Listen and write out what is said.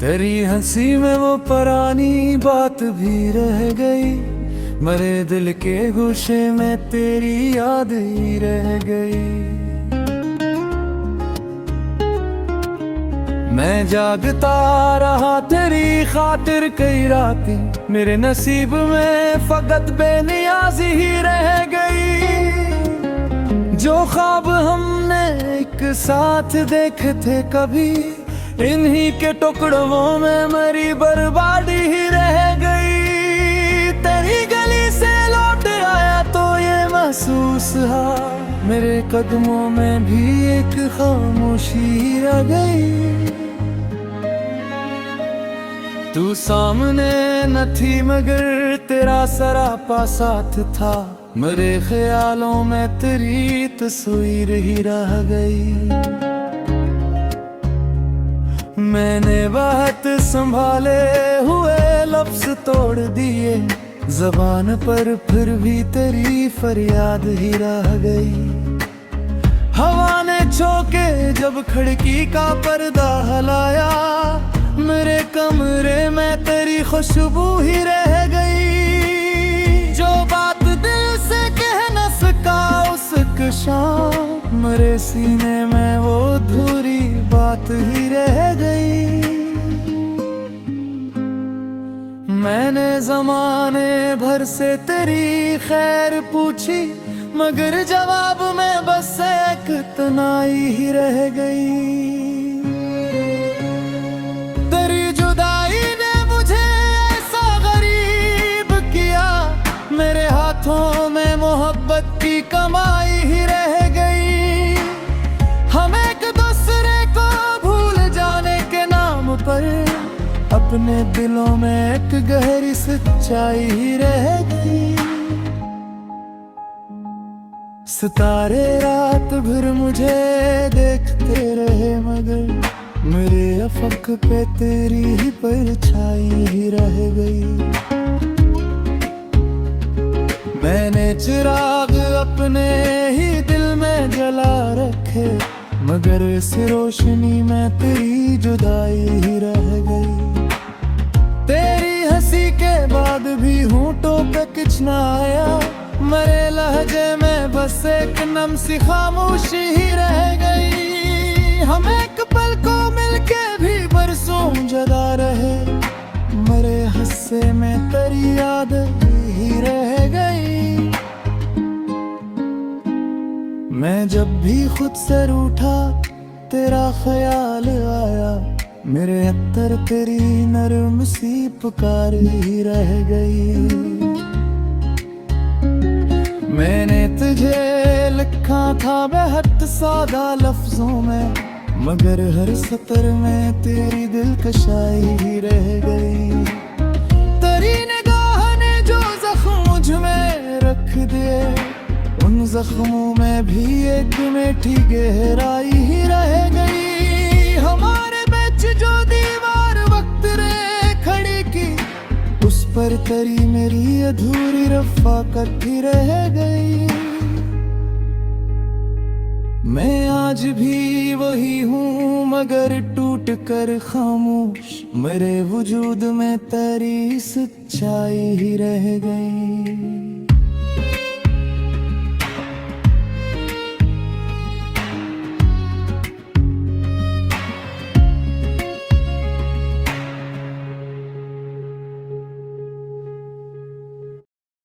तेरी हंसी में वो पुरानी बात भी रह गई, मरे दिल के गोशे में तेरी याद ही रह गई। मैं जागता रहा तेरी खातिर कई रातें, मेरे नसीब में फकत बेनियाजी ही रह गई। जो ख्वाब हमने एक साथ देखे थे कभी, इन्हीं के टुकड़ों में मेरी बर्बादी ही रह गई। तेरी गली से लौट आया तो ये महसूस हुआ, मेरे कदमों में भी एक खामोशी रह गई। तू सामने न थी मगर तेरा सरापा साथ था, मेरे ख्यालों में तेरी तस्वीर ही रह गई। मैंने बहुत संभाले हुए लफ्ज तोड़ दिए ज़बान पर, फिर भी तेरी फरियाद ही रह गई। हवा ने झोंके जब खिड़की का पर्दा हिलाया, मेरे कमरे में तेरी खुशबू ही रह गई। जो बात दिल से कह न सका उस शाम, मेरे सीने में वो अधूरी बात ही रह गई। मैंने जमाने भर से तेरी खैर पूछी, मगर जवाब में बस एक तनाई ही रह गई। तेरी जुदाई ने मुझे ऐसा गरीब किया, मेरे हाथों में मोहब्बत की कमाई ही रह गई। हम एक दूसरे को भूल जाने के नाम पर, अपने दिलों में एक गहरी सच्चाई ही रह गई। सितारे रात भर मुझे देखते रहे, मगर मेरे अफक पे तेरी ही परछाई ही रह गई। मैंने चिराग अपने ही दिल में जला रखे, मगर इस रोशनी में तेरी जुदाई ही रह गई। तेरी हंसी के बाद भी होंठों पे कुछ ना आया, मेरे लहजे में बस एक नम सी खामोशी ही रह गई। हम एक पल को मिलके भी बरसों जुदा रहे, मेरे हिस्से में तेरी याद ही रह गई। मैं जब भी खुद से रूठा तेरा ख्याल आया, मेरे अत्तर तेरी नरम सी पुकार ही रह गई। मैंने तुझे लिखा था बेहद सादा लफ्जों में, मगर हर सतर में तेरी दिलकशाई ही रह गई। तेरी निगाह ने जो जख्म मुझ में रख दिए, उन जख्मों में भी एक मीठी गहराई ही रह गई। हमारे बीच जो दीवार वक्त ने खड़ी की, उस पर तेरी मेरी अधूरी रफ़ाकत ही रह गई। मैं आज भी वही हूँ मगर टूट कर खामोश, मेरे वजूद में तेरी सच्चाई ही रह गई।